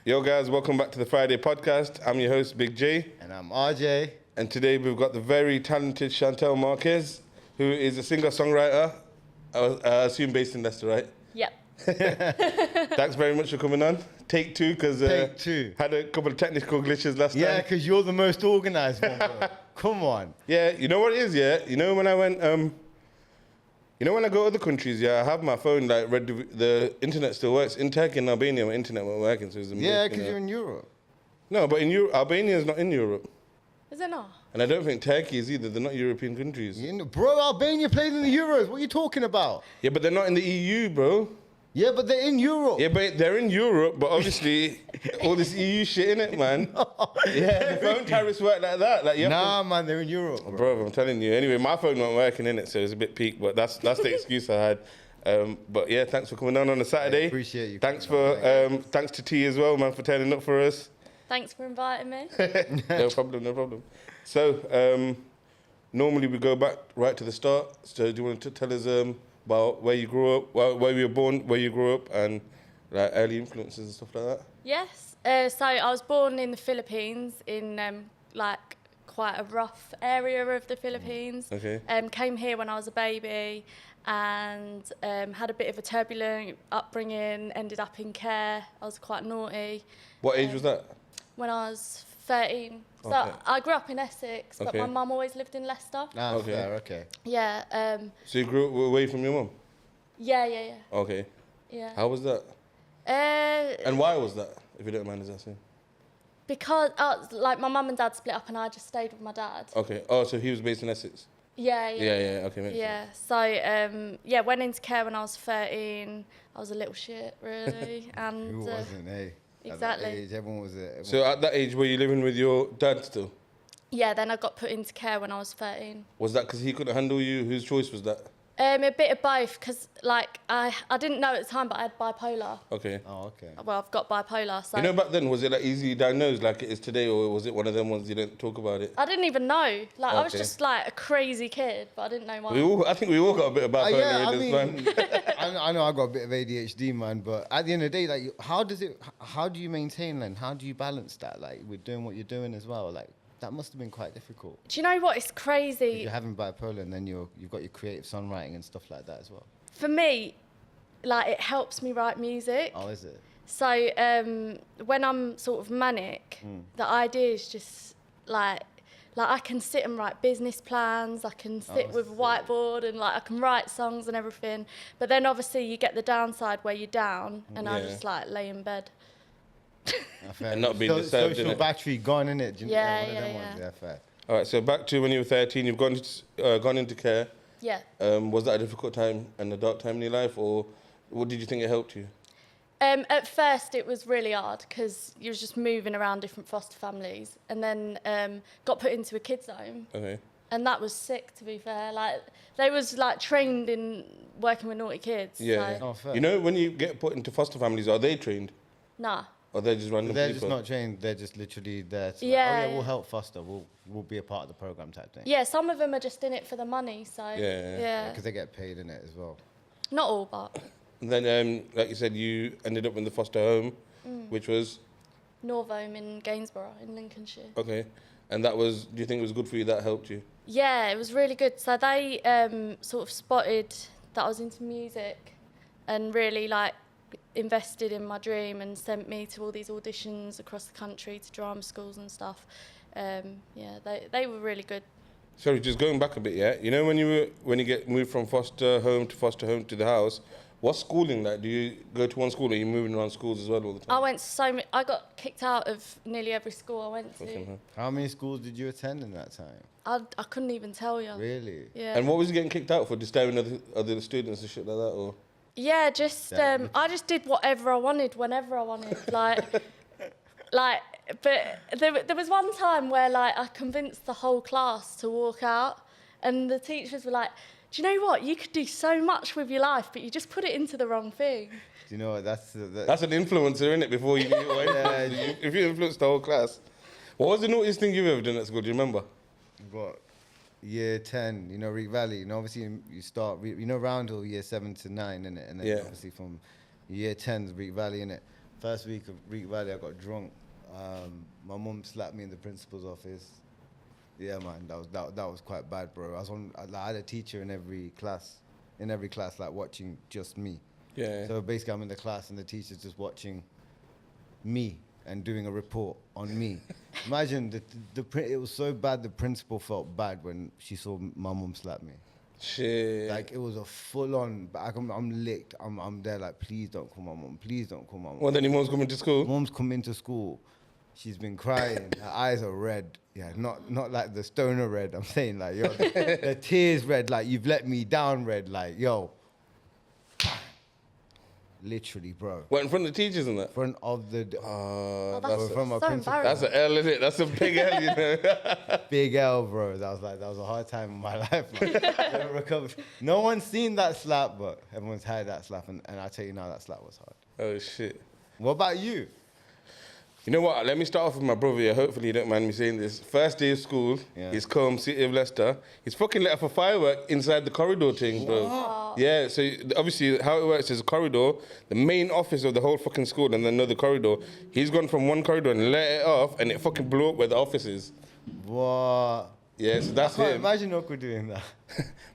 Yo guys, welcome back to the Fryday podcast. I'm your host, Big J. And I'm RJ. And today we've got the very talented Chantelle Marquez, who is a singer-songwriter, I assume based in Leicester, right? Yep. Thanks very much for coming on. Take two, because had a couple of technical glitches last time. Yeah, because you're the most organised one, bro. Come on. Yeah, you know what it is, yeah? You know when I went, when I go to other countries, yeah, I have my phone, like, the internet still works. In Turkey and Albania, my internet wasn't working, so it was a Yeah, because you're in Europe. No, but in Albania is not in Europe. Is it not? And I don't think Turkey is either. They're not European countries. Bro, Albania played in the Euros. What are you talking about? Yeah, but they're not in the EU, bro. Yeah, but they're in Europe. Yeah, but they're in Europe, but obviously all this EU shit in it, man. Yeah, the phone tariffs work like that. Like, man, they're in Europe, bro. I'm telling you. Anyway, my phone wasn't working in it, so it was a bit peak, but that's the excuse I had. But yeah, thanks for coming on a Saturday. I appreciate you. Thanks to T as well, man, for turning up for us. Thanks for inviting me. No problem. So, normally we go back right to the start. So do you want to tell us about where you grew up, where you were born, where you grew up, and like early influences and stuff like that? Yes. So I was born in the Philippines, in like quite a rough area of the Philippines. Okay. Came here when I was a baby, and had a bit of a turbulent upbringing. Ended up in care. I was quite naughty. What age was that? When I was 13. So Okay. I grew up in Essex, but Okay. my mum always lived in Leicester. Ah, Okay. fair, okay. Yeah. So you grew up away from your mum? Yeah. Okay. Yeah. How was that? And why was that, if you don't mind us asking? Because like my mum and dad split up, and I just stayed with my dad. Okay. Oh, so he was based in Essex? Yeah. Yeah. Okay, makes sense. So went into care when I was 13. I was a little shit, really. And Who wasn't, eh? Exactly. At that age, everyone was So at that age, were you living with your dad still? yeah, then I got put into care when I was 13. Was that because he couldn't handle you? Whose choice was that? A bit of both, because like I didn't know at the time, but I had bipolar. Okay. Oh, okay. Well, I've got bipolar, so You know, back then, was it like easily diagnosed like it is today, or was it one of them ones you didn't talk about it? I didn't even know. Like I was Okay. just like a crazy kid, but I didn't know why. I think we all got a bit of bipolar Yeah, in this, man. I know I got a bit of ADHD, man, but at the end of the day, like, how do you maintain and how do you balance that? Like, with doing what you're doing as well, like, that must have been quite difficult. Do you know what? It's 'Cause crazy. you're having bipolar and then you've got your creative songwriting and stuff like that as well. For me, like it helps me write music. Oh, is it? So when I'm sort of manic, the ideas just like I can sit and write business plans. I can sit with a whiteboard and like I can write songs and everything. But then obviously you get the downside where you're down, and I Yeah. just like lay in bed. Fair. And not being disturbed, social innit? battery gone, innit? Yeah, one of them yeah, ones. yeah. Yeah, fair. All right, so back to when you were 13, you've gone into care. Yeah. Was that a difficult time and a dark time in your life, or what did you think it helped you? At first, it was really hard because you was just moving around different foster families, and then got put into a kids' home. Okay. And that was sick, to be fair. Like they was like trained in working with naughty kids. Yeah. So, Oh, fair. You know, when you get put into foster families, are they trained, nah. or they're just random They're people? just not trained. They're just literally there. To Yeah, we'll yeah. help foster. We'll be a part of the program type thing. Yeah, some of them are just in it for the money. So Yeah. Because they get paid in it as well. Not all, but And then, like you said, you ended up in the foster home, which was Norvome in Gainsborough in Lincolnshire. okay. And that was, do you think it was good for you? That helped you? Yeah, it was really good. So they sort of spotted that I was into music and really like invested in my dream and sent me to all these auditions across the country to drama schools and stuff. Yeah, they were really good. Sorry, just going back a bit, yeah. You know, when you get moved from foster home to the house, what's schooling like? Do you go to one school, or are you moving around schools as well all the time? I went to I got kicked out of nearly every school I went to. How many schools did you attend in that time? I couldn't even tell you. Really? Yeah. And what was you getting kicked out for? Disturbing other students and shit like that, or? Yeah, just I just did whatever I wanted whenever I wanted. But there was one time where like I convinced the whole class to walk out, and the teachers were like, "Do you know what? You could do so much with your life, but you just put it into the wrong thing." Do you know what? That's an influencer, isn't it? Before you knew what if you influenced the whole class. What was the naughtiest thing you've ever done at school? Do you remember? what year 10. You know, Reek Valley. You know, obviously you start. You know, Roundhill year 7 to 9, innit? And then Yeah. obviously from year 10 Reek Valley, innit? First week of Greek Valley, I got drunk. My mum slapped me in the principal's office. Yeah, man, that was quite bad, bro. I had a teacher in every class, like watching just me. Yeah. So basically, I'm in the class and the teacher's just watching me and doing a report on me. Imagine it was so bad. The principal felt bad when she saw my mum slap me. Shit. Like it was a full on. I'm licked. I'm there like, please don't call my mum. Please don't call my mum. Well, then your mom's coming to school. Mom's come into school. She's been crying. Her eyes are red. Yeah, not like the stoner red. I'm saying like, yo, the tears red. Like you've let me down red. Like yo, literally, bro. What, in front of the teachers and that? In front of the That's from my so principal. That's an L, isn't it? That's a big L, you know. Big L, bro. That was a hard time in my life. Never recovered. No one's seen that slap, but everyone's had that slap, and I tell you now, that slap was hard. Oh, shit. What about you? You know what? Let me start off with my brother here. Hopefully you don't mind me saying this. First day of school, Yeah. he's come, City of Leicester. He's fucking let off a firework inside the corridor thing, bro. What? Yeah, so obviously how it works is a corridor, the main office of the whole fucking school, and then another corridor. He's gone from one corridor and let it off, and it fucking blew up where the office is. What? Yeah, so that's I can't him. imagine Uncle doing that.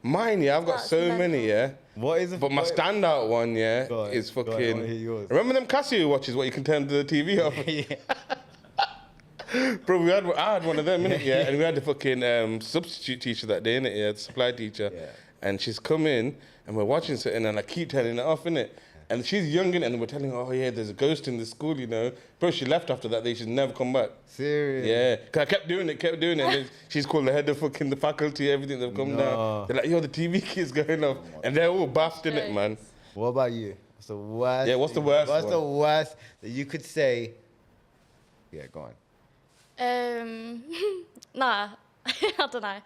Mine, yeah, I've got That's so mental. many, yeah. What is it? But my standout one, yeah, Go on, is go on, I fucking... wanna hear yours. Remember them Casio watches, what you can turn the TV off? Yeah. Bro, I had one of them, innit? Yeah, and we had the fucking substitute teacher that day, innit? Yeah, the supply teacher. Yeah. And she's come in, and we're watching something, and I keep turning it off, innit? And she's young, innit? And we're telling her, oh, yeah, there's a ghost in the school, you know? Bro, she left after that day. She's never come back. Serious? Yeah, because I kept doing it. And then she's called the head of fucking the faculty, everything. They've come down. They're like, yo, the TV kid's going off. And they're all baffed in it, man. What about you? What's the worst? Yeah, what's the worst What's one? the worst that you could say? Yeah, go on. Nah, I don't know.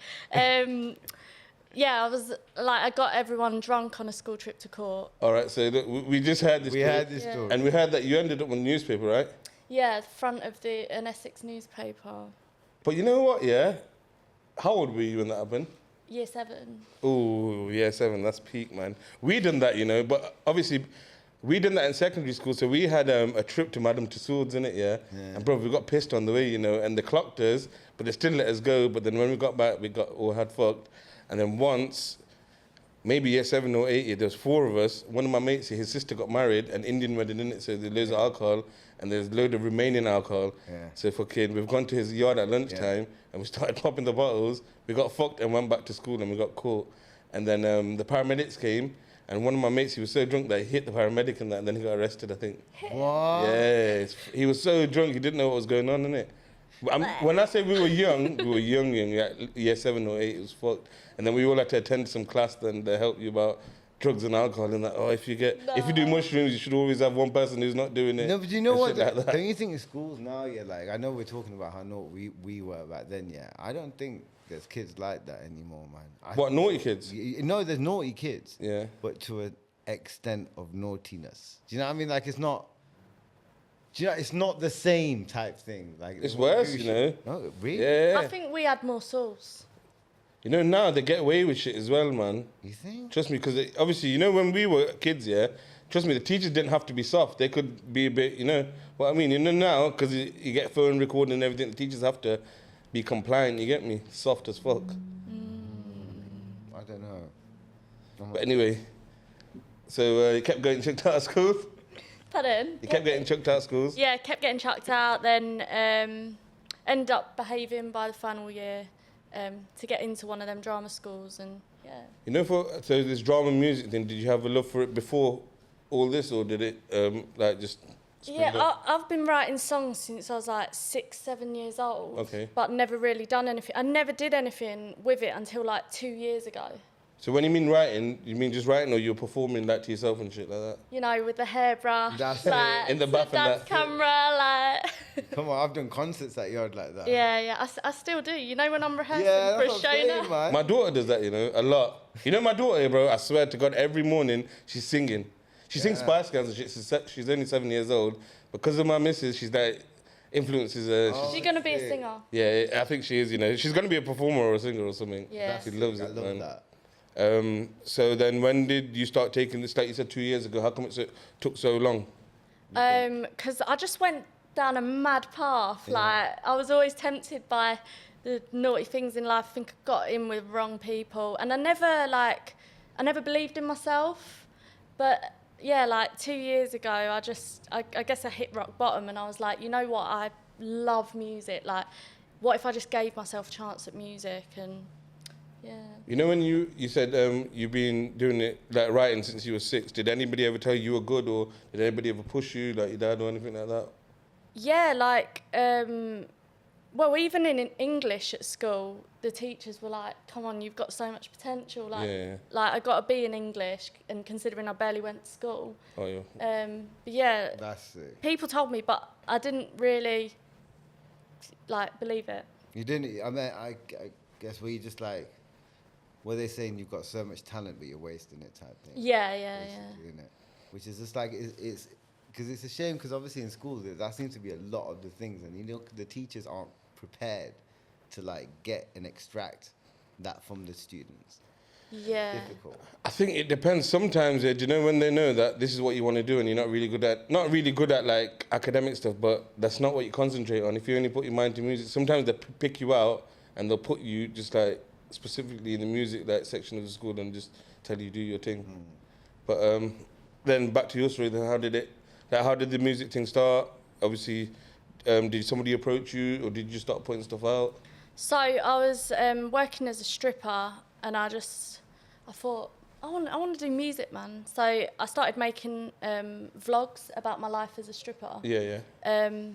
Yeah, I got everyone drunk on a school trip to court. All right, so look, we just heard this We story. had this Yeah. story. And we heard that you ended up on the newspaper, right? Yeah, the front of an Essex newspaper. But you know what, yeah? How old were you when that happened? Year 7. Oh, yeah, 7. That's peak, man. We done that, you know, but obviously we done that in secondary school. So we had a trip to Madame Tussauds, innit, yeah? And bro, we got pissed on the way, you know, and they clocked us, but they still let us go. But then when we got back, we got all had fucked. And then once, maybe year 7 or 8, there was 4 of us. One of my mates, his sister got married, an Indian wedding, innit? So there's loads of alcohol, and there's loads of remaining alcohol. Yeah. So fucking, we've gone to his yard at lunchtime, and we started popping the bottles. We got fucked and went back to school, and we got caught. And then the paramedics came, and one of my mates, he was so drunk that he hit the paramedic and that, and then he got arrested, I think. What? Yeah, he was so drunk, he didn't know what was going on, innit? When I say we were young, yeah, year 7 or 8, it was fucked. And then we all had to attend some class, then they help you about drugs and alcohol and that. Oh, if you do mushrooms, you should always have one person who's not doing it. No, but you know and what? shit like that. Don't you think in schools now, yeah, like, I know we're talking about how naughty we were back then, yeah. I don't think there's kids like that anymore, man. What, naughty kids? No, there's naughty kids. Yeah. But to an extent of naughtiness. Do you know what I mean? Like, it's not... Do you know, it's not the same type thing. Like It's worse, you know. No, really? Yeah. I think we had more sauce. You know, now they get away with shit as well, man. You think? Trust me, because obviously, you know, when we were kids, yeah, trust me, the teachers didn't have to be soft. They could be a bit, you know, what I mean? You know, now, because you get phone recording and everything, the teachers have to be compliant, you get me? Soft as fuck. I don't know. But anyway, so you kept getting chucked out of school? Pardon? You kept getting chucked out of schools? Yeah, kept getting chucked out, then ended up behaving by the final year to get into one of them drama schools, and yeah. You know, so this drama music thing, did you have a love for it before all this, or did it like just... Yeah, I've been writing songs since I was like 6, 7 years old. Okay. But never really done anything. I never did anything with it until like 2 years ago. So when you mean writing, you mean just writing, or you're performing that to yourself and shit like that? You know, with the hairbrush, That's like, In the bath and dance that. camera, like... Come on, I've done concerts at yard like that. yeah, I still do. You know, when I'm rehearsing Yeah, for a that's show what I'm saying, now. man. My daughter does that, you know, a lot. You know my daughter, bro, I swear to God, every morning she's singing. She sings Spice Girls and shit. She's only 7 years old. Because of my missus, she's that influences her. Is she going to be a singer? Yeah, I think she is, you know. She's going to be a performer or a singer or something. Yeah. She loves I it, love man. that. So then when did you start taking this, like you said, 2 years ago? How come it took so long? Because I just went down a mad path. Yeah. Like, I was always tempted by the naughty things in life. I think I got in with wrong people. And I never believed in myself. But yeah, like 2 years ago, I guess I hit rock bottom and I was like, you know what? I love music. Like, what if I just gave myself a chance at music? And yeah. You know, when you said you've been doing it, like writing since you were 6, did anybody ever tell you were good, or did anybody ever push you, like your dad or anything like that? Yeah, like, well, even in English at school, the teachers were like, come on, you've got so much potential. Like, Yeah. like I got a B in English, and considering I barely went to school. Oh, yeah. But yeah, That's sick. people told me, but I didn't really, like, believe it. You didn't. I mean, I guess were you just like, were they saying you've got so much talent but you're wasting it type thing? Yeah, yeah, Basically, innit? Which is just like it's because it's a shame because obviously in school that seems to be a lot of the things, and you know the teachers aren't prepared to like get and extract that from the students. yeah. Difficult. I think it depends. Sometimes, do you know when they know that this is what you want to do and you're not really good at like academic stuff, but that's not what you concentrate on. If you only put your mind to music, sometimes they pick you out and they'll put you just like specifically in the music like section of the school and just tell you do your thing. But then back to your story. Then how did the music thing start? Obviously, did somebody approach you or did you start putting stuff out? So I was working as a stripper, and I thought, I want to do music, man. So I started making vlogs about my life as a stripper. Yeah.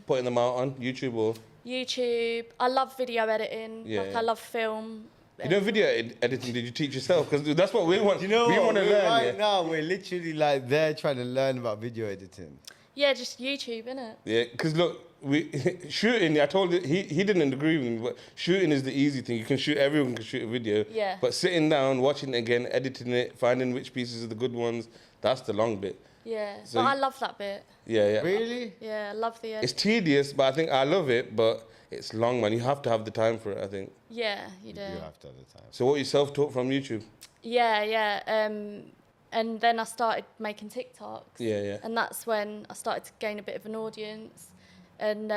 Putting them out on YouTube or? YouTube. I love video editing. Yeah, Like, yeah. I love film. You know, video editing, did you teach yourself? Because that's what we want. You know, we want to learn. right Yeah. now we're literally like there trying to learn about video editing. Yeah, just YouTube, innit? Yeah, because look, shooting. I told you he didn't agree with me, but shooting is the easy thing. You can shoot. Everyone can shoot a video. Yeah. But sitting down, watching it again, editing it, finding which pieces are the good ones, that's the long bit. Yeah. So But I love that bit. Yeah. Really? Yeah, I love the It's tedious, but I think I love it. But it's long, man. You have to have the time for it, I think. Yeah, you do. You have to have the time. So what you self-taught from YouTube? Yeah. And then I started making TikToks. Yeah. And that's when I started to gain a bit of an audience. And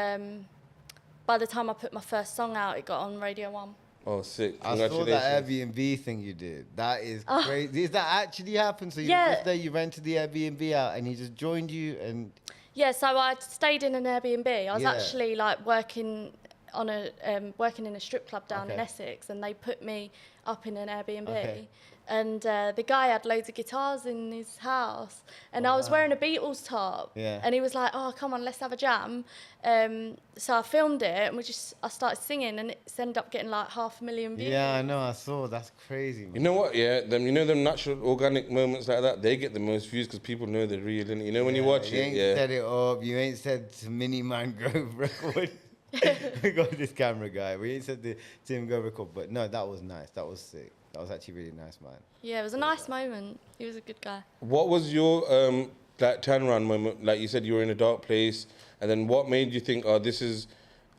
by the time I put my first song out, it got on Radio 1. Oh, sick! I saw Congratulations. that Airbnb thing you did. That is crazy. Is that actually happened? So you Yeah. just there, you rented the Airbnb out, and he just joined you, and Yeah, so I stayed in an Airbnb. I was Yeah. actually like working in a strip club down in Okay. Essex, and they put me up in an Airbnb. Okay. And the guy had loads of guitars in his house, and I was wearing a Beatles top. Yeah. And he was like, "Oh, come on, let's have a jam." So I filmed it, and I started singing, and it ended up getting like 500,000 views. yeah, I know, I saw. That's crazy, man. You know what? Yeah, them natural, organic moments like that, they get the most views because people know they're real. Innit? You know when you watch you it, ain't yeah. set it up. You ain't said to Mini Man go record. We got this camera guy. We ain't said to him go record. But no, that was nice. That was sick. That was actually really nice, man. Yeah, it was a nice moment. He was a good guy. What was your like turnaround moment? Like you said, you were in a dark place, and then what made you think, "Oh, this is"?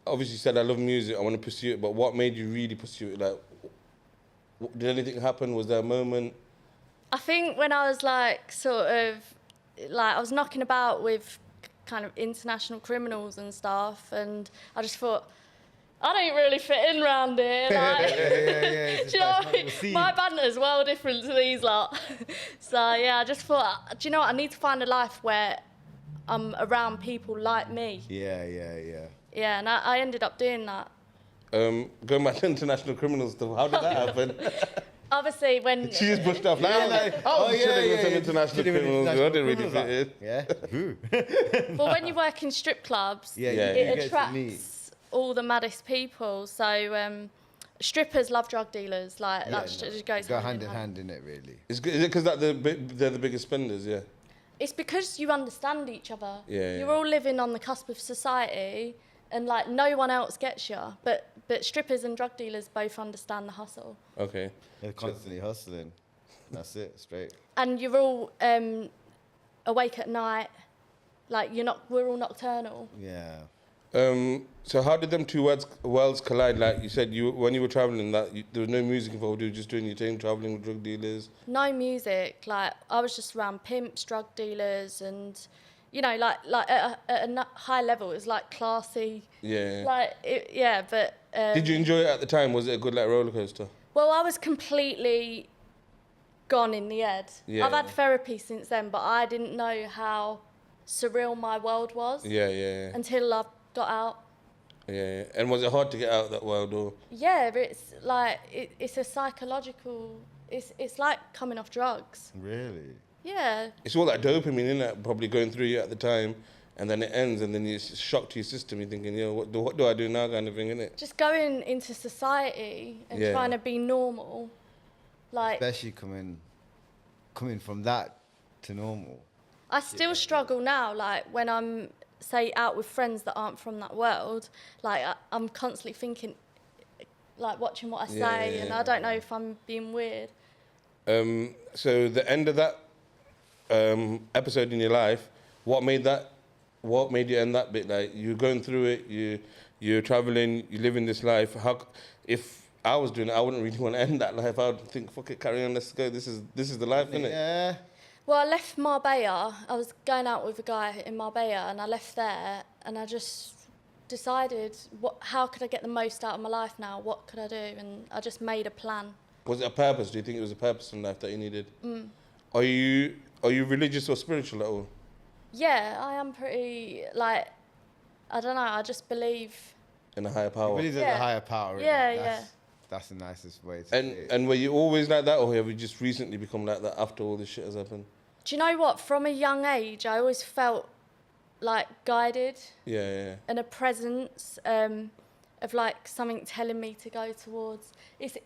Obviously, you said, "I love music. I want to pursue it." But what made you really pursue it? Like, did anything happen? Was there a moment? I think when I was like I was knocking about with kind of international criminals and stuff, and I just thought, I don't really fit in round here. Like, yeah. do you know what I mean? My banter's well different to these lot. So yeah, I just thought, do you know what? I need to find a life where I'm around people like me. Yeah. Yeah, and I ended up doing that. Going back to international criminal stuff, how did that happen? Obviously, when She just pushed off. Chilling with some international criminals. I didn't really fit in. Yeah. Who? well, when you work in strip clubs, Yeah, Yeah. you it get to meet. attracts all the maddest people. So strippers love drug dealers. Like that just goes Go hand hand in hand in it, really. Is it because that they're the biggest spenders? Yeah. It's because you understand each other. Yeah, You're yeah. all living on the cusp of society, and like no one else gets you. But strippers and drug dealers both understand the hustle. Okay. They're constantly hustling. That's it, straight. And you're all awake at night. Like we're all nocturnal. Yeah. So how did them two worlds collide? Like you said, when you were traveling, there was no music involved. You were just doing your thing, traveling with drug dealers. No music. Like I was just around pimps, drug dealers, and you know, like at a high level, it was like classy. Yeah. Like, but... Did you enjoy it at the time? Was it a good like roller coaster? Well, I was completely gone in the head. Yeah. I've had therapy since then, but I didn't know how surreal my world was Yeah. until I got out. Yeah. And was it hard to get out of that world or? Yeah, but it's like it's a psychological. It's like coming off drugs. Really? Yeah. It's all that dopamine in that probably going through you at the time, and then it ends, and then it's a shock to your system. You're thinking, what do I do now, kind of thing, innit? Just going into society and trying to be normal, like. Especially coming from that to normal. I still struggle now, like when I'm say out with friends that aren't from that world. Like I'm constantly thinking, like watching what I say, and I don't know if I'm being weird. So the end of that episode in your life, what made you end that bit? Like you're going through it, you're traveling, you're living this life. If I was doing it, I wouldn't really want to end that life. I would think, fuck it, carry on, let's go. This is the life, innit? Yeah. Well, I left Marbella. I was going out with a guy in Marbella, and I left there, and I just decided, how could I get the most out of my life now? What could I do? And I just made a plan. Was it a purpose? Do you think it was a purpose in life that you needed? Are you religious or spiritual at all? Yeah, I am pretty, like, I don't know, I just believe. In a higher power? You believe there's a higher power. Yeah. That's the nicest way to say it. And were you always like that, or have you just recently become like that after all this shit has happened? Do you know what? From a young age, I always felt like guided. Yeah. And a presence of like something telling me to go towards. It's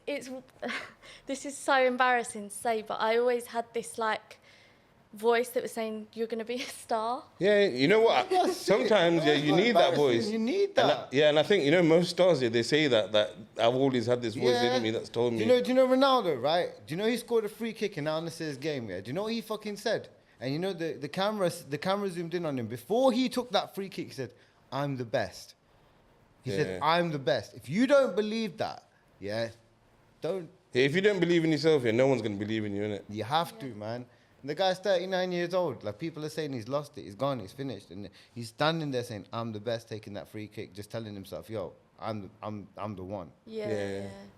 this is so embarrassing to say, but I always had this like voice that was saying, you're going to be a star. Yeah, you know what? Sometimes, you need that voice. You need that. And I think, most stars, they say that I've always had this voice in me that's told me. Do you know Ronaldo, right? Do you know he scored a free kick in Al Nassr's game, yeah? Do you know what he fucking said? And you know the camera zoomed in on him. Before he took that free kick, he said, I'm the best. He said, I'm the best. If you don't believe that, don't. Yeah, if you don't believe in yourself, no one's going to believe in you, innit? You have to, man. And the guy's 39 years old. Like, people are saying he's lost it, he's gone, he's finished. And he's standing there saying, I'm the best, taking that free kick, just telling himself, yo, I'm the one. Yeah. Do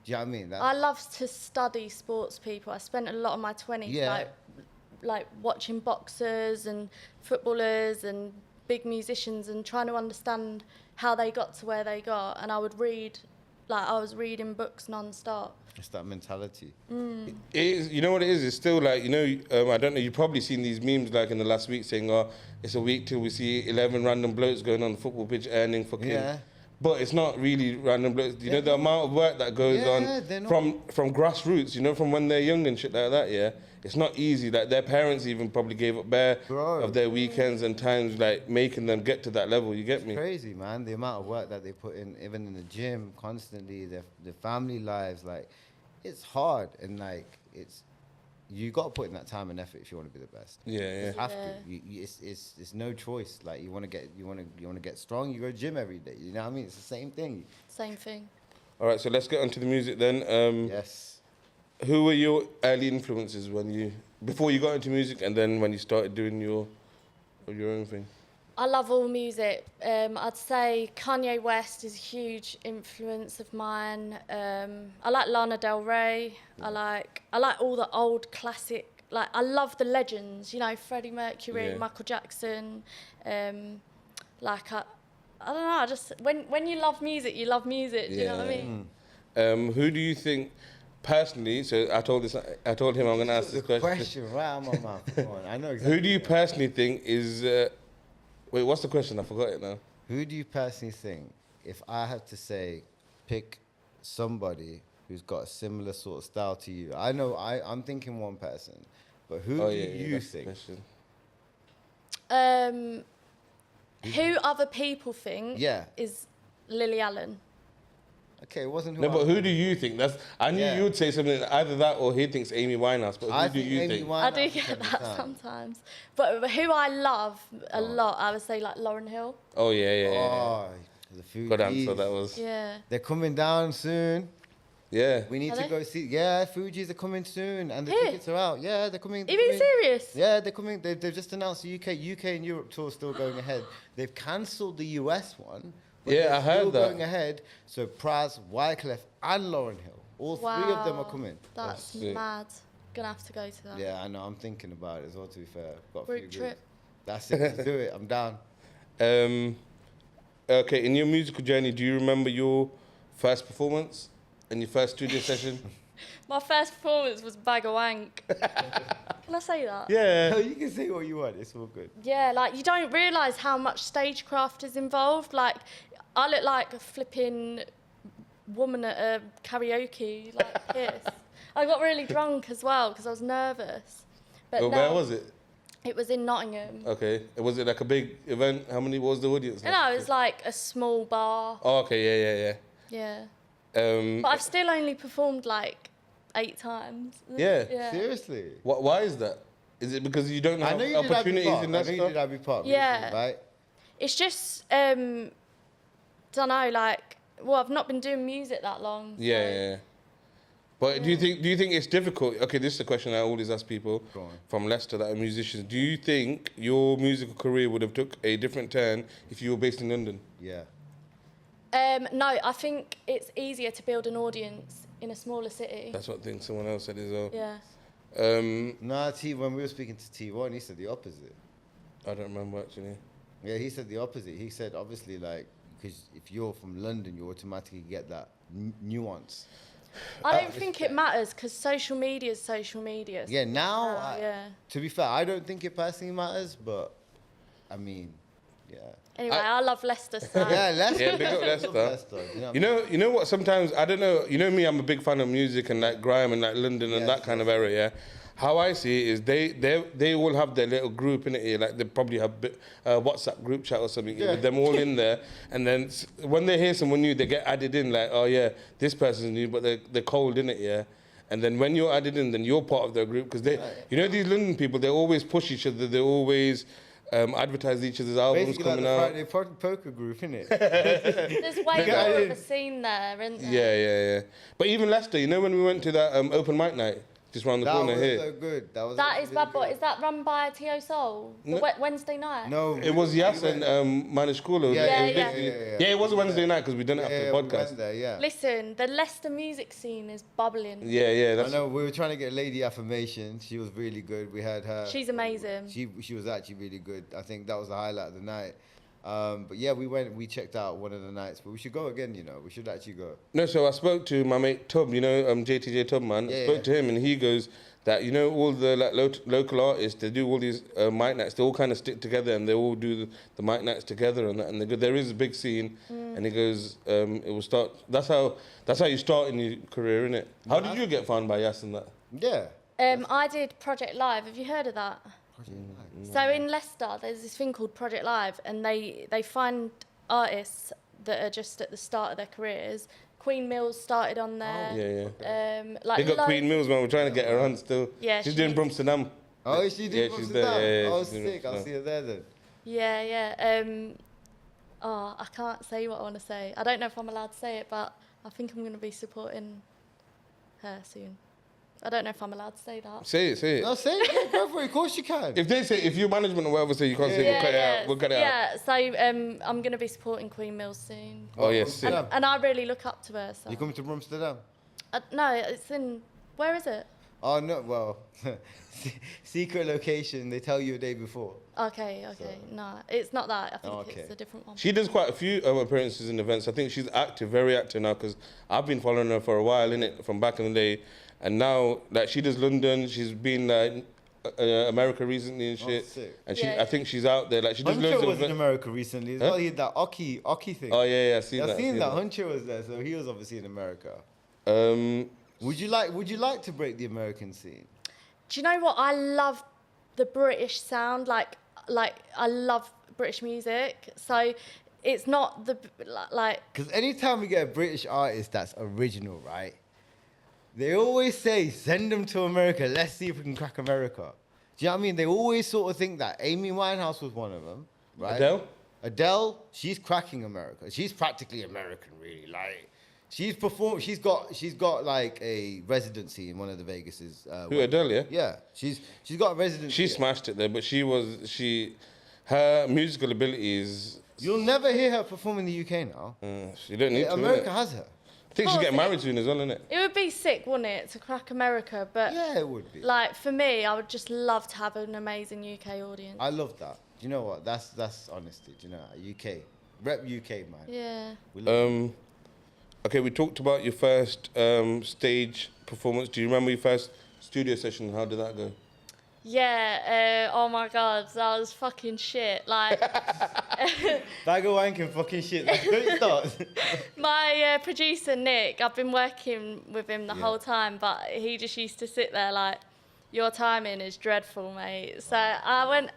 you know what I mean? I love to study sports people. I spent a lot of my 20s like watching boxers and footballers and big musicians and trying to understand how they got to where they got. And I would read, I was reading books non-stop. It's that mentality. It is, you know what it is? It's still like, I don't know, you've probably seen these memes like in the last week saying, it's a week till we see 11 random blokes going on the football pitch earning fucking... Yeah. But it's not really random blokes. You know the amount of work that goes on from grassroots, from when they're young and shit like that, yeah? It's not easy. Like their parents even probably gave up of their weekends and times, like making them get to that level. You get me? It's crazy, man. The amount of work that they put in, even in the gym, constantly, their family lives, like, it's hard. And like, you got to put in that time and effort if you want to be the best. Yeah. You have to. It's no choice. Like, you want to get strong, you go to gym every day. You know what I mean? It's the same thing. Same thing. All right, so let's get onto the music then. Yes. Who were your early influences before you got into music, and then when you started doing your own thing? I love all music. I'd say Kanye West is a huge influence of mine. I like Lana Del Rey. I like all the old classic. Like, I love the legends. Freddie Mercury, Michael Jackson. I don't know. I just when you love music, you love music. Do you know what I mean? Who do you think? Personally, so I told him I'm going to ask this question. Right on my mouth. Come on, I know exactly. Who do you personally think is... wait, what's the question? I forgot it now. Who do you personally think, if I had to say, pick somebody who's got a similar sort of style to you? I know I'm thinking one person, but who do you think? Who other people think is Lily Allen. Okay, it wasn't who No, but who do you think? I knew you would say something, either that or he thinks Amy Winehouse, but who do you think? I do get that sometimes. But who I love a lot, I would say like Lauryn Hill. Oh, yeah. The food. Good answer, that was. Yeah. They're coming down soon. Yeah. We need Are to they? go see. Yeah, Fugees are coming soon, and the Here? tickets are out. Yeah, they're coming. Are you being serious? Yeah, they're coming. They've just announced the UK and Europe tour still going ahead. They've cancelled the US one. But Yeah, they're I heard still that. going ahead. So Praz, Wyclef, and Lauryn Hill, all three of them are coming. That's sick. mad. Gonna have to go to that. Yeah, I know. I'm thinking about it as well. To be fair, got a few Road groups. trip. That's it. Let's do it. I'm down. Okay, in your musical journey, do you remember your first performance and your first studio session? My first performance was Bag of Wank. Can I say that? Yeah. No, you can say what you want. It's all good. Yeah, like you don't realise how much stagecraft is involved. Like, I look like a flipping woman at a karaoke, like piss. I got really drunk as well because I was nervous. But Well, no, where was it? It was in Nottingham. Okay. Was it like a big event? How many was the audience? No, it was like a small bar. Oh, okay. Yeah. Yeah. But I've still only performed like 8 times. Yeah. Seriously. Why is that? Is it because you don't I have know you did Abbey opportunities Park. in I that know you stuff? did Abbey Park. Yeah. recently, right? It's just, don't know, like, well, I've not been doing music that long. So. Yeah. But do you think it's difficult? Okay, this is a question I always ask people Go on. from Leicester that are musicians. Do you think your musical career would have took a different turn if you were based in London? Yeah. No, I think it's easier to build an audience in a smaller city. That's what I think someone else said as well. Yeah. No, when we were speaking to T1, he said the opposite. I don't remember actually. Yeah, he said the opposite. He said, obviously, like, because if you're from London, you automatically get that nuance. I don't think it matters because social media is social media. Yeah, now, yeah. to be fair, I don't think it personally matters, but, I mean, yeah. Anyway, I love Leicester. So. Yeah, Leicester. Yeah, big up Leicester. You know what I mean? You know what? Sometimes I don't know. You know me, I'm a big fan of music and like grime and like London and that kind of area. Yeah. How I see it is they all have their little group in it here. Like they probably have WhatsApp group chat or something with them all in there. And then when they hear someone new, they get added in. Like, oh yeah, this person's new, but they're cold in it. Yeah. And then when you're added in, then you're part of their group because they, you know, these London people, they always push each other. They always advertise each other's albums Basically coming like out. the Friday poker group, innit? There's way more of a scene there, isn't there? Yeah. But even Leicester, you know, when we went to that open mic night just round the That corner was here. so good. That was That is really Bad Boy. good. Is that run by T.O. Soul? The Wednesday night? No. It was Yas and Manish Kula. Yeah. Yeah, it was a Wednesday night because we done it after the we podcast. went there, yeah. Listen, the Leicester music scene is bubbling. Yeah, I that's know, we were trying to get Lady Affirmation. She was really good. We had her. She's amazing. She was actually really good. I think that was the highlight of the night. But yeah, we checked out one of the nights, but we should go again, you know. We should actually go. No, so I spoke to my mate Tub, you know, JTJ Tub, man. I spoke to him and he goes that, you know, all the like local artists, they do all these mic nights, they all kind of stick together and they all do the mic nights together and that. And they go, there is a big scene. And he goes, it will start, that's how you start in your career, innit? How did you get found by Yas and that? Yeah. I did Project Live. Have you heard of that? So in Leicester, there's this thing called Project Live, and they find artists that are just at the start of their careers. Queen Mills started on there. Yeah. Like They got Queen Mills, man. We're trying to get her on still. Yeah, she's doing Bromsterdam. Oh, is she doing she's there. Yeah, Oh, she's doing sick. I'll Bromsterdam. see her there then. Yeah. I can't say what I want to say. I don't know if I'm allowed to say it, but I think I'm going to be supporting her soon. I don't know if I'm allowed to say that. Say it. No, say it. Go for it. Of course you can. If your management or whatever say you can't say it, we'll cut it out. We'll cut it out. Yeah, so I'm going to be supporting Queen Mills soon. Oh, yes. And- And I really look up to her. So. You coming to Bromsterdam? No, it's in... Where is it? Oh, no, well, secret location. They tell you a day before. Okay. No, it's not that. I think Okay. it's a different one. She does quite a few appearances in events. I think she's active, very active now, because I've been following her for a while, innit, from back in the day. And now, like, she does London. She's been America recently and shit. Sick. And Yeah. I think she's out there. Like, she does Hunter loads of was in events. America recently as well. He did that Oki thing. Oh, yeah, I've seen I've that. seen that. Hunter was there, so he was obviously in America. Um, Would you like to break the American scene? Do you know what? I love the British sound. Like I love British music. So it's not the like. Because anytime we get a British artist that's original, right? They always say, send them to America. Let's see if we can crack America. Do you know what I mean? They always sort of think that. Amy Winehouse was one of them, right? Adele? Adele, she's cracking America. She's practically American, really. Like, She's performed. She's got like a residency in one of the Vegas's. Who, Adele, yeah? Yeah, she's got a residency. She smashed it there, but her musical abilities. You'll never hear her perform in the UK now. You don't need to. America innit? has her. I think she's getting married soon as well, isn't it? It would be sick, wouldn't it, to crack America? But Yeah, it would be. like for me, I would just love to have an amazing UK audience. I love that. Do you know what? That's honesty. Do you know UK? Rep UK, man. Yeah. We love Okay, we talked about your first stage performance. Do you remember your first studio session? How did that go? Yeah. Oh my God, that was fucking shit. Like Bag of wanking fucking shit. That's a great start. my producer Nick, I've been working with him the whole time, but he just used to sit there like, "Your timing is dreadful, mate." So I went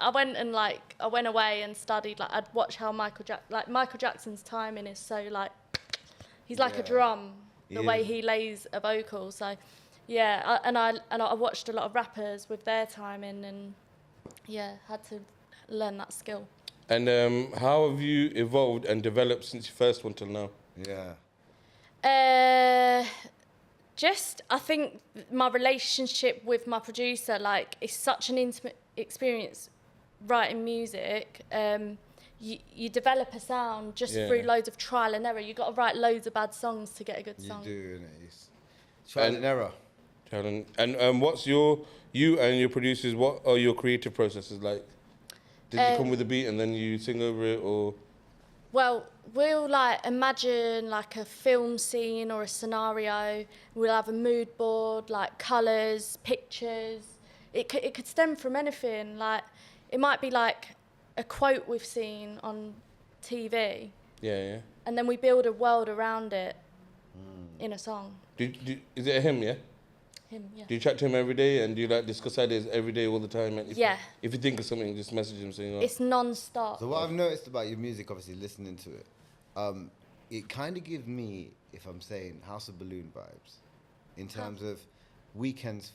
away and studied. Like I'd watch how Michael Jackson's timing is so like, he's like a drum, the way he lays a vocal. So yeah, I watched a lot of rappers with their timing, and yeah, had to learn that skill. And how have you evolved and developed since your first one till now? Yeah. Just, I think my relationship with my producer, like, it's such an intimate experience writing music. You develop a sound just through loads of trial and error. You've got to write loads of bad songs to get a good song. You do, innit? Trial and error. And what's you and your producers, what are your creative processes like? Did you come with a beat and then you sing over it, or? Well, we'll like imagine like a film scene or a scenario. We'll have a mood board, like colours, pictures. It could stem from anything. Like it might be like a quote we've seen on TV. Yeah. And then we build a world around it in a song. Is it a him, yeah? Him, yeah. Do you chat to him every day, and do you like discuss ideas every day all the time? And if you think of something, just message him saying, It's non-stop. So what I've noticed about your music, obviously listening to it, it kind of gives me, if I'm saying, House of Balloon vibes, in terms of Weekend's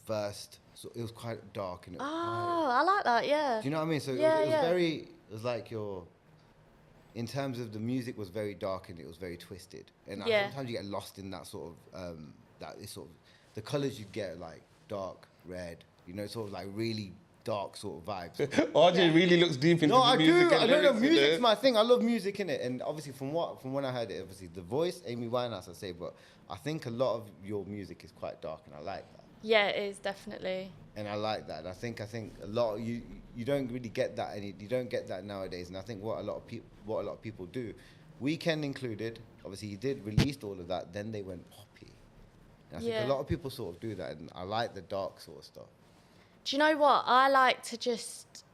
first. So it was quite dark and it was I like that. Yeah. Do you know what I mean? So it was like in terms of the music was very dark and it was very twisted, and sometimes you get lost in that sort of the colours you get, like dark red, sort of like really dark sort of vibes. RJ really looks deep into the music. I don't know. Music's my thing. I love music in it, and obviously from when I heard it, obviously the voice, Amy Winehouse, I say, but I think a lot of your music is quite dark, and I like that. Yeah, it is definitely. And I like that. And I think a lot of you don't really get that you don't get that nowadays. And I think what a lot of people do, Weekend included, obviously he did release all of that, then they went poppy. And I think a lot of people sort of do that, and I like the dark sort of stuff. Do you know what? I like to just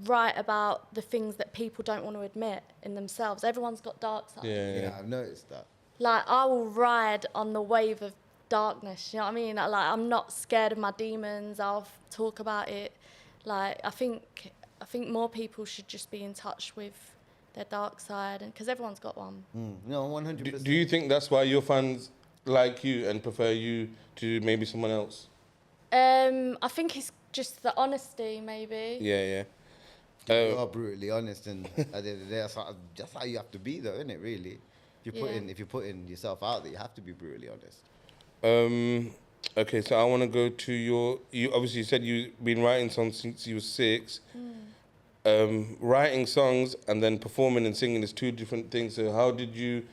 write about the things that people don't want to admit in themselves. Everyone's got dark sides. Yeah, I've noticed that. Like, I will ride on the wave of darkness, you know what I mean? Like, I'm not scared of my demons. I'll talk about it. Like, I think more people should just be in touch with their dark side, because everyone's got one. No, 100%. Do you think that's why your fans like you and prefer you to maybe someone else? I think it's just the honesty, maybe. Yeah. You are brutally honest, and at the end of the day, that's how you have to be, though, isn't it? Really, if you're putting yourself out there, you have to be brutally honest. Okay, so I want to go to you obviously said you've been writing songs since you were 6. Writing songs and then performing and singing is two different things. So how did you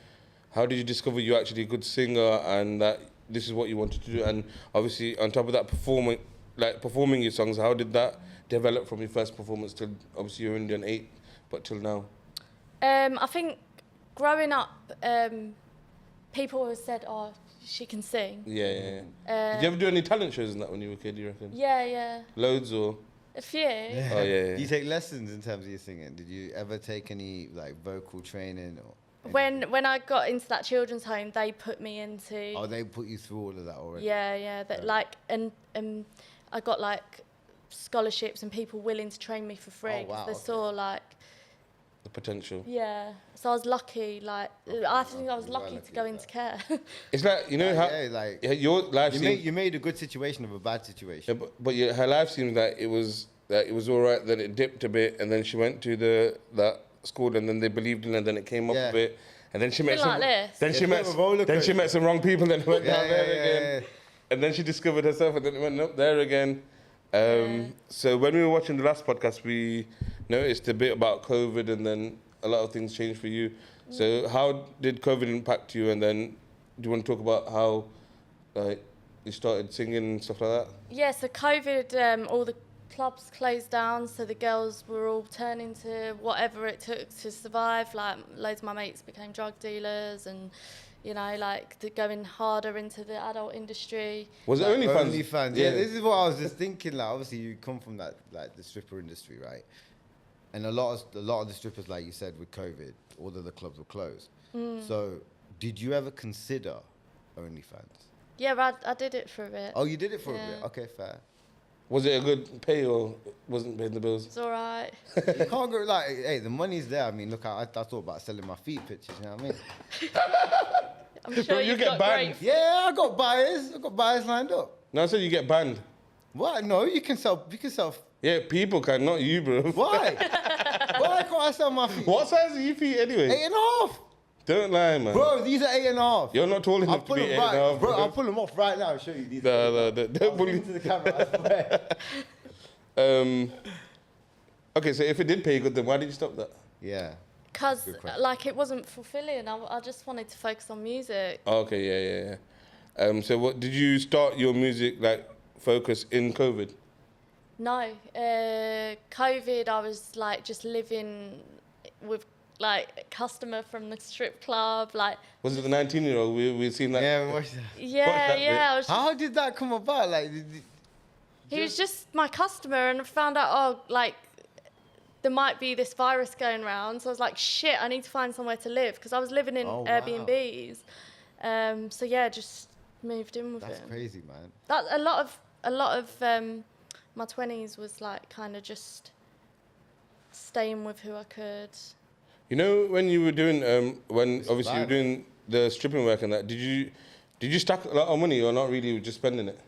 discover you're actually a good singer and that this is what you wanted to do? And obviously on top of that, performing your songs, how did that develop from your first performance till obviously you're only on 8, but till now? I think growing up, people always said, "Oh, she can sing." Yeah. Did you ever do any talent shows in that when you were a kid, do you reckon? Yeah. Loads or? A few. Yeah. Oh, yeah. Do you take lessons in terms of your singing? Did you ever take any like vocal training or? When I got into that children's home, they put me into. Oh, they put you through all of that already. Yeah. That and I got like scholarships and people willing to train me for free. Oh, wow, they saw like The potential. Yeah, so I was lucky. Like, I think I was lucky to go into care. It's like, you know how your life you made a good situation of a bad situation. Yeah, but her life seemed like it was all right. Then it dipped a bit, and then she went to that school, and then they believed in her. Then it came up a bit, and then she met Been like this. then she It's a met bit of a roller then she coaster. met some wrong people, then went down there again, yeah. and then she discovered herself, and then went up there again. So when we were watching the last podcast, we noticed a bit about COVID, and then a lot of things changed for you. So how did COVID impact you? And then do you want to talk about how you started singing and stuff like that? Yeah, so COVID, all the clubs closed down, so the girls were all turning to whatever it took to survive. Like, loads of my mates became drug dealers and, you know, like, going harder into the adult industry. Was it OnlyFans? OnlyFans. Yeah, this is what I was just thinking. Like, obviously, you come from that, like, the stripper industry, right? And a lot of the strippers, like you said, with COVID, all of the clubs were closed. So, did you ever consider OnlyFans? Yeah, I did it for a bit. Oh, you did it for a Yeah. bit. Okay, fair. Was it a good pay or wasn't paying the bills? It's all right. You can't go like, hey, the money's there. I mean, look, I thought about selling my feet pictures. You know what I mean? I'm sure Bro, you you've get got banned. great... Yeah, I got buyers lined up. No, I said you get banned. What? No, you can sell. Yeah, people can, not you, bro. Why? Why can't I sell my feet? What size are your feet anyway? 8.5. Don't lie, man. Bro, these are 8.5. You're not tall I'll enough to pull be them 8.5. right, bro. I'll pull them off right now and show you these. No, don't bully. To the camera, I swear. Okay, so if it did pay you good, then why did you stop that? Yeah. Because, Good question. like, it wasn't fulfilling. I just wanted to focus on music. Oh, okay, yeah. So what did you start your music like focus in COVID? No. COVID, I was, like, just living with, like, a customer from the strip club. Like, Was it the 19-year-old? We've seen that. Yeah, watch that. yeah, that I was just, How did that come about? Like, he was just my customer, and I found out, oh, like, there might be this virus going around. So I was like, shit, I need to find somewhere to live, because I was living in Oh, wow. Airbnbs. So yeah, just moved in with That's him. crazy, man. That a lot of my 20s was like kind of just staying with who I could. You know, when you were doing, when It's obviously you were violent. doing the stripping work and that, did you stack a lot of money or not really? You were just spending it?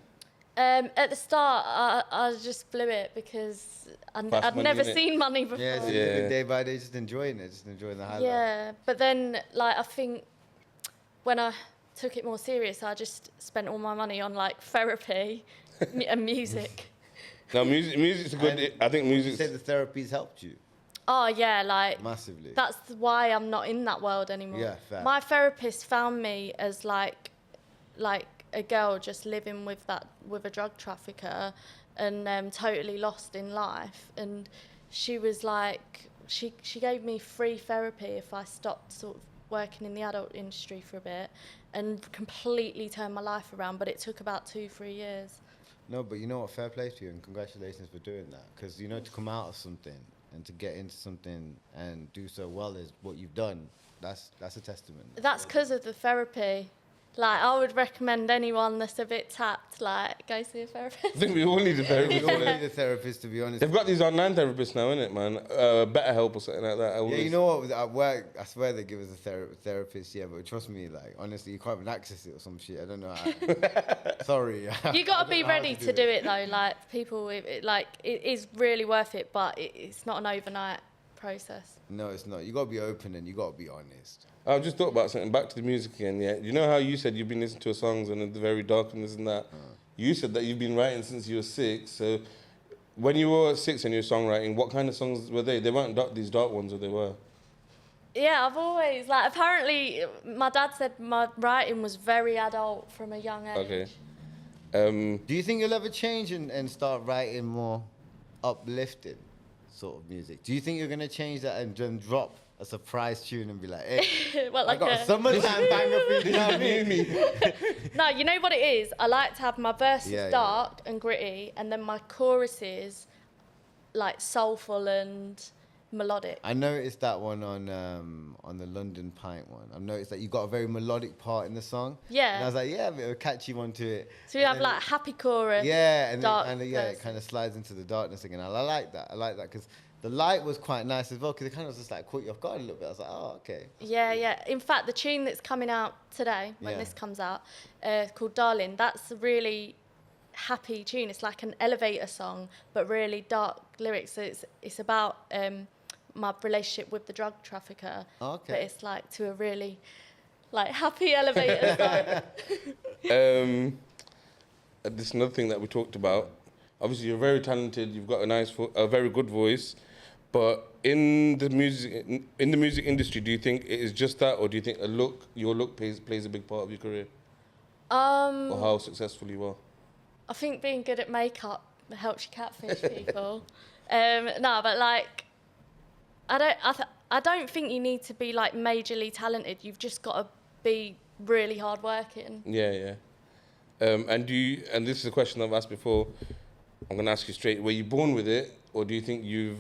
At the start, I just blew it because I'd Fast money, never innit? seen money before. Yeah, so Yeah. living day by day, just enjoying it, just enjoying the highlight. Yeah, but then, like, I think when I took it more serious, I just spent all my money on, like, therapy and music. No, music's a good. And I think You music's. said the therapy's helped you Oh, yeah, like, massively. that's why I'm not in that world anymore. Yeah, fair. My therapist found me as, like a girl just living with a drug trafficker and totally lost in life. And she was like, she gave me free therapy if I stopped sort of working in the adult industry for a bit, and completely turned my life around. But it took about 2-3 years. No, but you know what? Fair play to you, and congratulations for doing that. Because you know, to come out of something and to get into something and do so well is what you've done. That's a testament. That's because of the therapy. Like, I would recommend anyone that's a bit tapped, like, go see a I therapist. think we all need a We therapist. all need a therapist, to be honest. They've got these online therapists now, innit, man? BetterHelp or something like that. I Yeah, always- you know what? At work, I swear they give us a therapist. Yeah, but trust me, like honestly, you can't even access it or some shit. I don't know. Sorry. You got to be I don't know how ready to do it, though. Like, people, it is really worth it, but it's not an overnight process. No, it's not. You gotta be open and you gotta be honest. I've just thought about something. Back to the music again. Yeah, you know how you said you've been listening to songs and it's very dark and this and that. You said that you've been writing since you were 6. So when you were 6 and you were songwriting, what kind of songs were they? They weren't these dark ones, or they were? Yeah, I've always, like, apparently, my dad said my writing was very adult from a young age. Okay. Do you think you'll ever change and start writing more uplifting sort of music? Do you think you're gonna change that and then drop a surprise tune and be like, hey, Well, I like got a summertime banger for you, you know what I mean? No, you know what it is? I like to have my verses Yeah, yeah. dark and gritty, and then my choruses, like, soulful and melodic. I noticed that one on the London Pint one. I noticed that you got a very melodic part in the song. Yeah. And I was like, yeah, a bit of a catchy one to it. So we have, And like, happy chorus. yeah, and dark then it verses. kind of slides into the darkness again. I like that. I like that because the light was quite nice as well because it kind of just like caught you off guard a little bit. I was like, oh, okay. Yeah, yeah. In fact, the tune that's coming out today, when Yeah. this comes out, called Darling, that's a really happy tune. It's like an elevator song, but really dark lyrics. So it's about my relationship with the drug trafficker. Okay. But it's like to a really like happy elevator side. This is another thing that we talked about. Obviously, you're very talented. You've got a very good voice. But in the music industry, do you think it is just that, or do you think your look plays a big part of your career, or how successful you are? I think being good at makeup helps you catfish people. No, but like, I don't think you need to be like majorly talented. You've just got to be really hardworking. Yeah. And this is a question I've asked before. I'm gonna ask you straight. Were you born with it, or do you think you've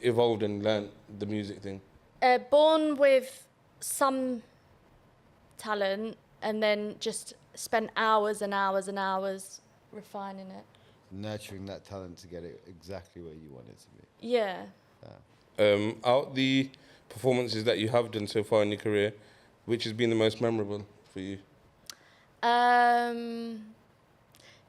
evolved and learned the music thing? Born with some talent, and then just spent hours and hours and hours refining it. Nurturing that talent to get it exactly where you want it to be. Yeah. Out the performances that you have done so far in your career, which has been the most memorable for you?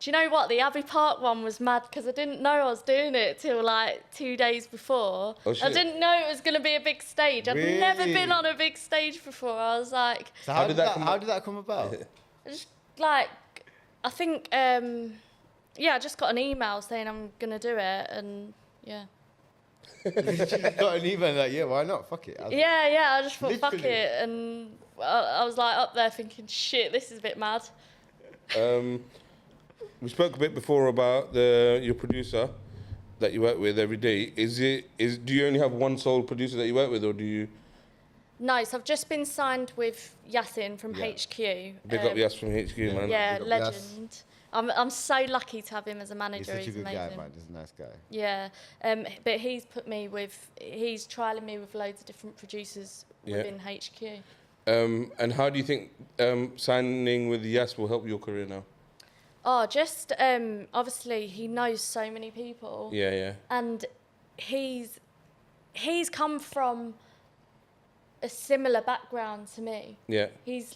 Do you know what? The Abbey Park one was mad because I didn't know I was doing it till like 2 days before. Oh, shit. I didn't know it was going to be a big stage. I'd Really? never been on a big stage before. I was like... So how did that come about? Just like, I think, I just got an email saying I'm going to do it, and yeah. You just got an email like, yeah, why not? Fuck it. I just thought, fuck Literally. it, and I was like up there thinking, shit, this is a bit mad. We spoke a bit before about your producer that you work with every day. Do you only have one sole producer that you work with, or do you? No, so I've just been signed with Yasin from HQ. Big up Yas from HQ, man. Yeah, Big up legend. I'm so lucky to have him as a manager. He's such a good amazing. guy, man. He's a nice guy. Yeah, but he's trialing me with loads of different producers within HQ. And how do you think signing with Yas will help your career now? Oh, just obviously he knows so many people. Yeah. And he's come from a similar background to me. Yeah. He's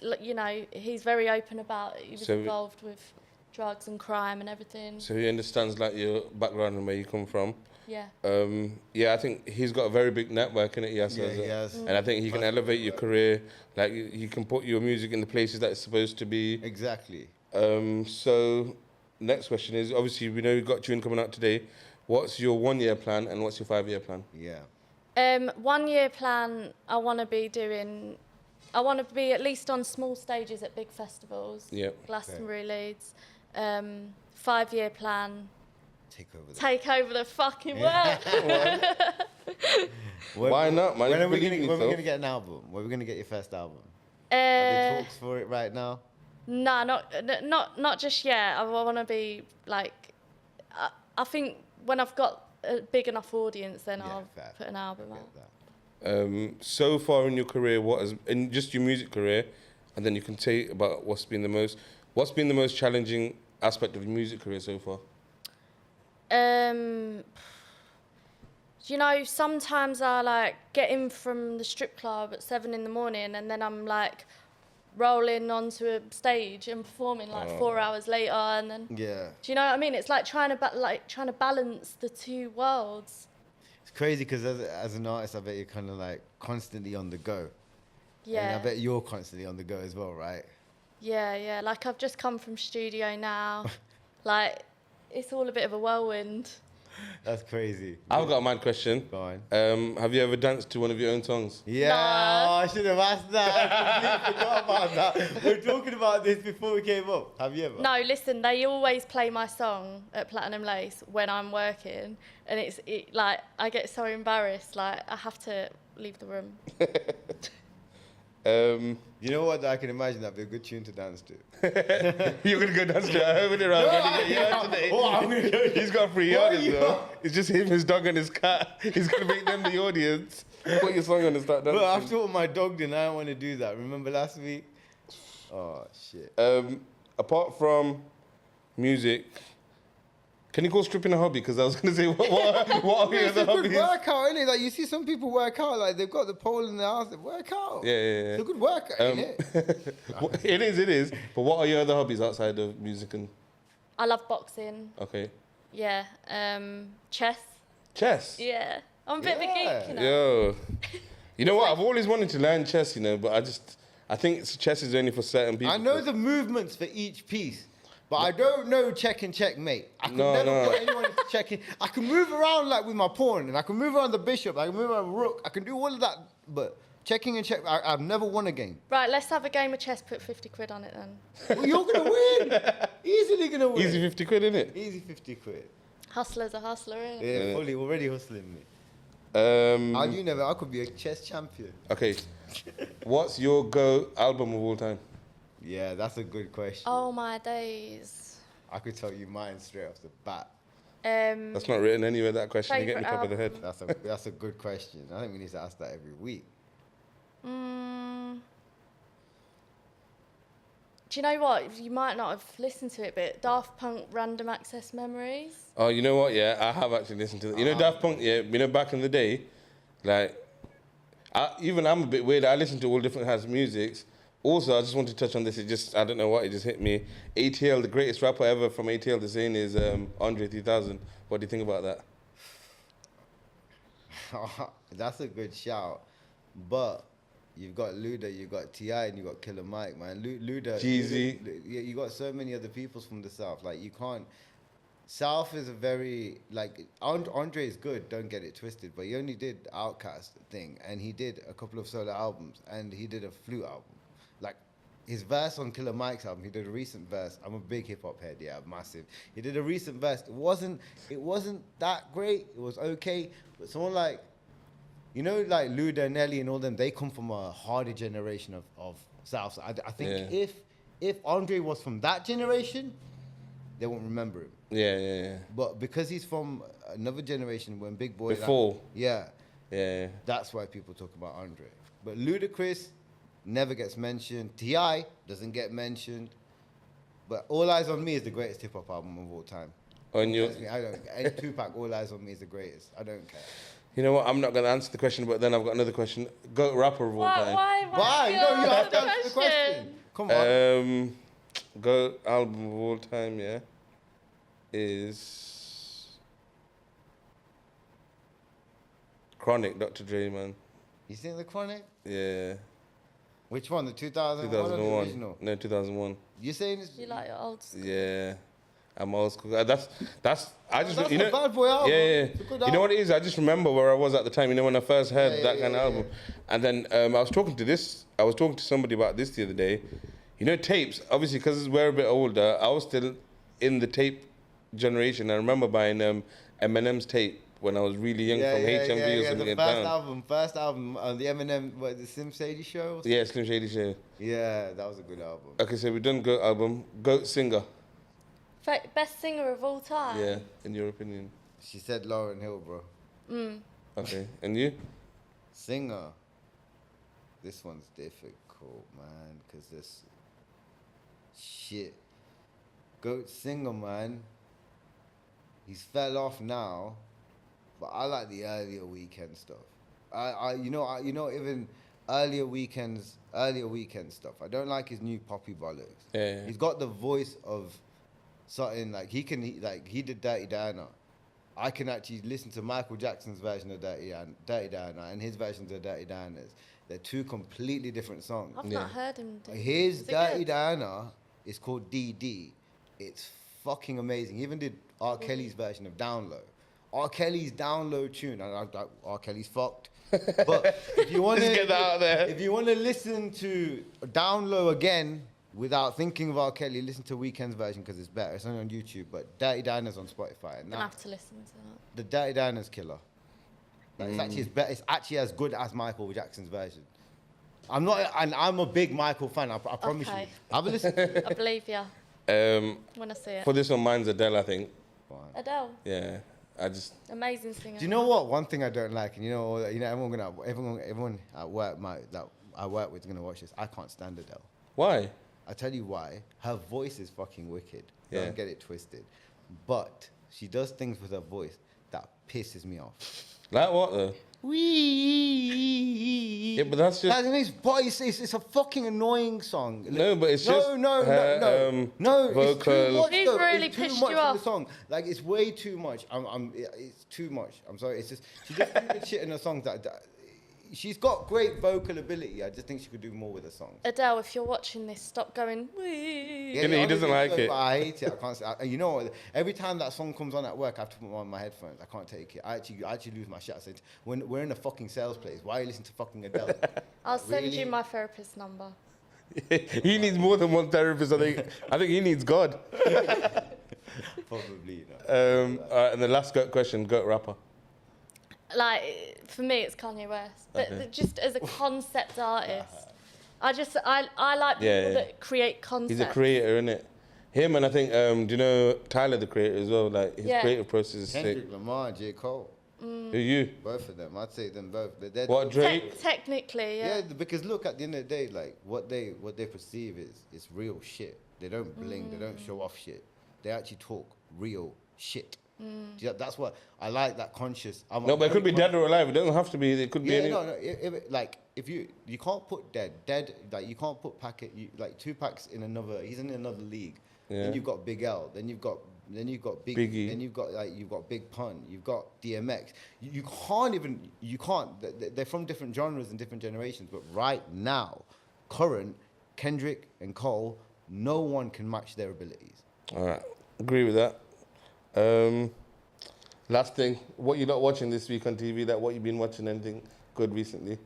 very open about it. He was So- involved with drugs and crime and everything. So he understands like your background and where you come from. Yeah. I think he's got a very big network in it. Yas Yeah, has. he has. And I think he can elevate your career. Like he can put your music in the places that it's supposed to be. Exactly. So next question is, obviously we know you've got tune coming out today. What's your 1 year plan and what's your 5 year plan? Yeah. 1 year plan, I want to be at least on small stages at big festivals. Yeah. Glastonbury, Leeds. 5 year plan, Take over the fucking world. Why not, man? When are we Believe in going yourself. to get an album? When are we going to get your first album? Are Uh, there talks for it right now? No, not just yet. I want to be like, I think when I've got a big enough audience, then I'll fair. put an album out. Get that. So far in your career, in just your music career, and then you can say about what's been the most challenging aspect of your music career so far? Sometimes I like get in from the strip club at 7 a.m, and then I'm like rolling onto a stage and performing like 4 hours later, and then Yeah. do you know what I mean? It's like trying to balance the two worlds. It's crazy because as an artist, I bet you're kind of like constantly on the go. Yeah. And I bet you're constantly on the go as well, right? Yeah. Like I've just come from studio now. Like it's all a bit of a whirlwind. That's crazy. I've got a mad question. Go on. Have you ever danced to one of your own songs? Yeah, Nah. I should have asked that. I completely forgot about that. We were talking about this before we came up. Have you ever? No, listen, they always play my song at Platinum Lace when I'm working, and like I get so embarrassed, like I have to leave the room. You know what? I can imagine that'd be a good tune to dance to. You're gonna go dance to it over there, He's got 3 yards, though. It's just him, his dog, and his cat. He's gonna make them the audience. Put your song on and start dancing. But I've taught my dog and I don't want to do that. Remember last week? Oh shit. Apart from music, can you call stripping a hobby? Because I was gonna say, what are your It's other a good hobbies? workout, innit? Like you see some people work out, like they've got the pole in their house, they work out. Yeah. It's a good workout, innit? It is. But what are your other hobbies outside of music and? I love boxing. Okay. Yeah. Chess. Chess. Yeah. I'm a bit of a geek, you know. Yo. You know what? I've always wanted to learn chess, you know, but I think chess is only for certain people. I know the movements for each piece, but I don't know check and checkmate. I could No, never no. put anyone into checking. I can move around like with my pawn, and I can move around the bishop, I can move around the rook, I can do all of that, but checking and check, I've never won a game. Right, let's have a game of chess, put 50 quid on it then. Well, you're going to win. Easily going to win. Easy 50 quid, innit? Easy 50 quid. Hustler's a hustler, innit? Yeah, fully, already hustling me. I could be a chess champion. Okay. What's your go album of all time? Yeah, that's a good question. Oh my days. I could tell you mine straight off the bat. That's not written anywhere, that question. You get me Favourite top of the head. That's a good question. I think we need to ask that every week. Do you know what? You might not have listened to it, but Daft Punk Random Access Memories. Oh, you know what? Yeah, I have actually listened to that. You know Daft Punk, yeah, you know, back in the day, like, I'm a bit weird. I listen to all different kinds of musics. Also, I just want to touch on this. I don't know what, it just hit me. ATL, the greatest rapper ever from ATL, the saying is Andre 3000. What do you think about that? That's a good shout. But you've got Luda, you've got T.I., and you've got Killer Mike, man. Luda, Jeezy. Yeah, you got so many other peoples from the South. Like, you can't... South is a very... Like, Andre is good, don't get it twisted, but he only did Outkast thing, and he did a couple of solo albums, and he did a flute album. Like, his verse on Killer Mike's album, he did a recent verse. I'm a big hip-hop head, yeah, massive. He did a recent verse. It wasn't that great. It was okay, but someone like... You know, like Luda and Nelly and all them, they come from a harder generation of South. So I think if Andre was from that generation, they won't remember him. Yeah. But because he's from another generation when Big Boy... Before. Yeah. Yeah. That's why people talk about Andre. But Ludacris never gets mentioned. T.I. doesn't get mentioned. But All Eyez on Me is the greatest hip-hop album of all time. On you. And Tupac, All Eyez on Me is the greatest. I don't care. You know what? I'm not going to answer the question, but then I've got another question. Go rapper of all time. Why? No, you have to answer the question. Come on. Go album of all time, yeah, is Chronic, Dr. Dre, man. You seen the Chronic? Yeah. Which one? The 2001 or the original? No, 2001. You saying this? You like your old school? Yeah. I'm old school. That's I just That's you know a bad boy album. Yeah. It's a good You know what album. it is? I just remember where I was at the time. You know when I first heard that kind of album, and then I was talking to somebody about this the other day. You know tapes. Obviously, because we're a bit older, I was still in the tape generation. I remember buying Eminem's tape when I was really young from HMV or something. The first album, the Eminem, the Slim Shady show. Yeah, Slim Shady show. Yeah, that was a good album. Okay, so we've done Goat album. Goat singer. Best singer of all time? Yeah, in your opinion. She said Lauryn Hill, bro. Okay, and you? Singer. This one's difficult, man, because this shit. Goat singer, man. He's fell off now, but I like the earlier Weekend stuff. Even earlier weekend stuff. I don't like his new poppy bollocks. Yeah. He's got the voice of something like he did Dirty Diana. I can actually listen to Michael Jackson's version of Dirty Diana and his versions of Dirty Diana's. They're two completely different songs. I've not heard him do His Is it Dirty good? Diana is called DD. It's fucking amazing. He even did R. Kelly's version of Down Low. R. Kelly's Down Low tune, and R. Kelly's fucked. But if you want to get that out there. If you want to listen to Down Low again without thinking of R. Kelly, listen to Weekend's version because it's better. It's only on YouTube, but Dirty Diana's on Spotify. I'm gonna have to listen to that. The Dirty Diana's killer. Like, it's actually as good as Michael Jackson's version. I'm a big Michael fan. I promise you. Okay. Have a listen. I believe you. When I see it. For this one, mine's Adele, I think. Adele, Yeah, I just... amazing singer. Do you know what? One thing I don't like, and everyone at work that I work with is gonna watch this. I can't stand Adele. Why? I tell you why. Her voice is fucking wicked. Yeah. Don't get it twisted. But she does things with her voice that pisses me off. Like what though? Wee. Yeah, but that's just... It's a fucking annoying song. No, but it's just no. vocal. It's too much. He's though. really It's too pissed much you of off. the song. Like it's way too much. It's too much. I'm sorry. It's just she does stupid shit in her songs that she's got great vocal ability. I just think she could do more with her songs. Adele, if you're watching this, stop going. Wee. Yeah, he doesn't like it. I hate it. I can't. You know what? Every time that song comes on at work, I have to put on my headphones. I can't take it. I actually lose my shit. I said, when we're in a fucking sales place, why are you listening to fucking Adele? I'll send Really? you my therapist's number. He needs more than one therapist. I think he needs God. Probably. And the last question, goat rapper. Like, for me, it's Kanye West. But just as a concept artist, I like people that create concepts. He's a creator, innit? Him and I think, do you know Tyler, the creator as well? Like, his creative process is sick. Kendrick Lamar, J. Cole. Who you? Both of them. I'd say them both. They're What, Drake? Technically, yeah. Yeah, because look, at the end of the day, like what they perceive is real shit. They don't bling. They don't show off shit. They actually talk real shit. Yeah, that's what I like. That conscious. No, but it could be dead or alive. It doesn't have to be. It could be any... If you can't put dead, like you can't put Packet. Like Tupac's in another. He's in another league. Yeah. Then you've got Big L. Then you've got Biggie. Then you've got Big Pun. You've got DMX. You can't. They're from different genres and different generations. But right now, current Kendrick and Cole, no one can match their abilities. All right, agree with that. Last thing, what you not watching this week on TV? That what you been watching? Anything good recently?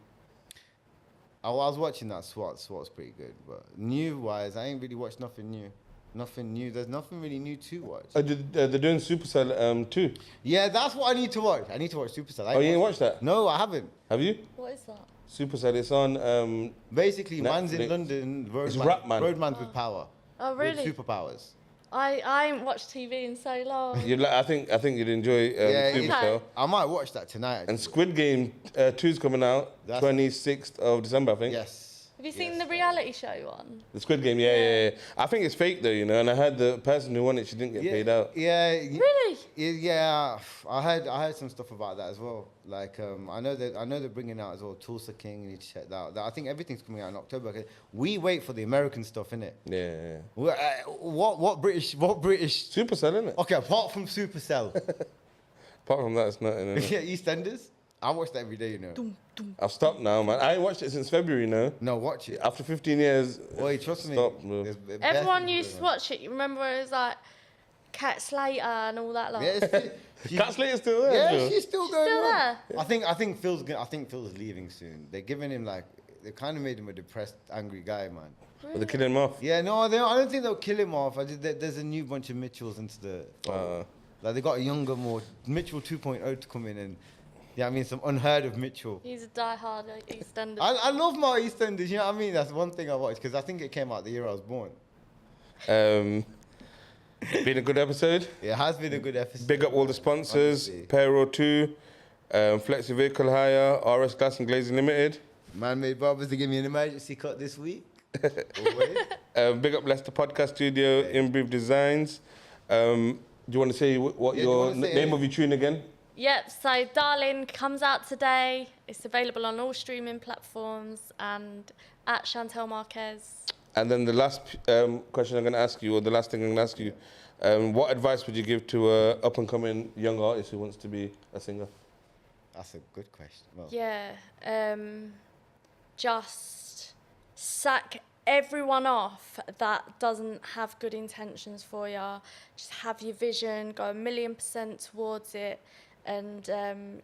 I was watching that SWAT. SWAT's pretty good, but new-wise, I ain't really watched nothing new. Nothing new. There's nothing really new to watch. They're doing Supercell 2. Yeah, that's what I need to watch. I need to watch Supercell. Oh, you ain't watched that? No, I haven't. Have you? What is that? Supercell. It's on. Basically, man's in Netflix. London. It's rap man. Roadman's with power. Oh, really? With superpowers. I ain't watched TV in so long. You'd like, I think you'd enjoy Supercell. Okay. I might watch that tonight. Actually. And Squid Game 2 is coming out 26th of December, I think. Yes. Have you seen the reality show one? The Squid Game, yeah. I think it's fake though, you know. And I heard the person who won it, she didn't get paid out. Yeah. Really? Yeah. I heard some stuff about that as well. Like I know they're bringing out as well Tulsa King. You need to check that out. I think everything's coming out in October. Okay? We wait for the American stuff, innit? Yeah. What British? Supercell, innit? Okay, apart from Supercell. Apart from that, it's nothing. Innit? Yeah, EastEnders. I watch that every day, you know. I've stopped now, man. I ain't watched it since February, you know. No, watch it. After 15 years. Boy, trust me. Stop, bro. Everyone used to watch it. You remember when it was like Cat Slater and all that lot? Yeah, Cat Slater's still there. yeah, bro. she's still going still on. there? I think Phil's leaving soon. They're giving him they kind of made him a depressed, angry guy, man. But they're killing him off. Yeah, no, I don't think they'll kill him off. There's a new bunch of Mitchells into the. Like they got a younger, more Mitchell 2.0 to come in and. Yeah, I mean some unheard of Mitchell. He's a diehard EastEnders. I love my EastEnders. You know what I mean? That's one thing I watched because I think it came out the year I was born. Been a good episode. It has been a good episode. Big up all the sponsors. Honestly. Payroll 2, Flexi Vehicle Hire, RS Glass and Glazing Limited. Man-made barbers to give me an emergency cut this week. Always. Big up Leicester Podcast Studio, In Brief Designs. Do you want to say what your name of your tune again? Yep, so Darling comes out today. It's available on all streaming platforms and at Chantelle Marquez. And then the last question I'm going to ask you, or the last thing I'm going to ask you, what advice would you give to an up-and-coming young artist who wants to be a singer? That's a good question. Well, Yeah, just sack everyone off that doesn't have good intentions for you. Just have your vision, go 1,000,000% towards it. And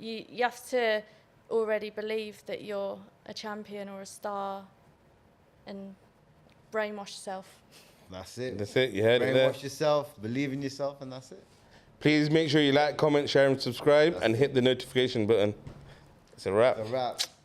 you have to already believe that you're a champion or a star and brainwash yourself. That's it. That's it. You heard it there. Brainwash yourself, believe in yourself, and that's it. Please make sure you like, comment, share, and subscribe, and hit the notification button. It's a wrap. It's a wrap.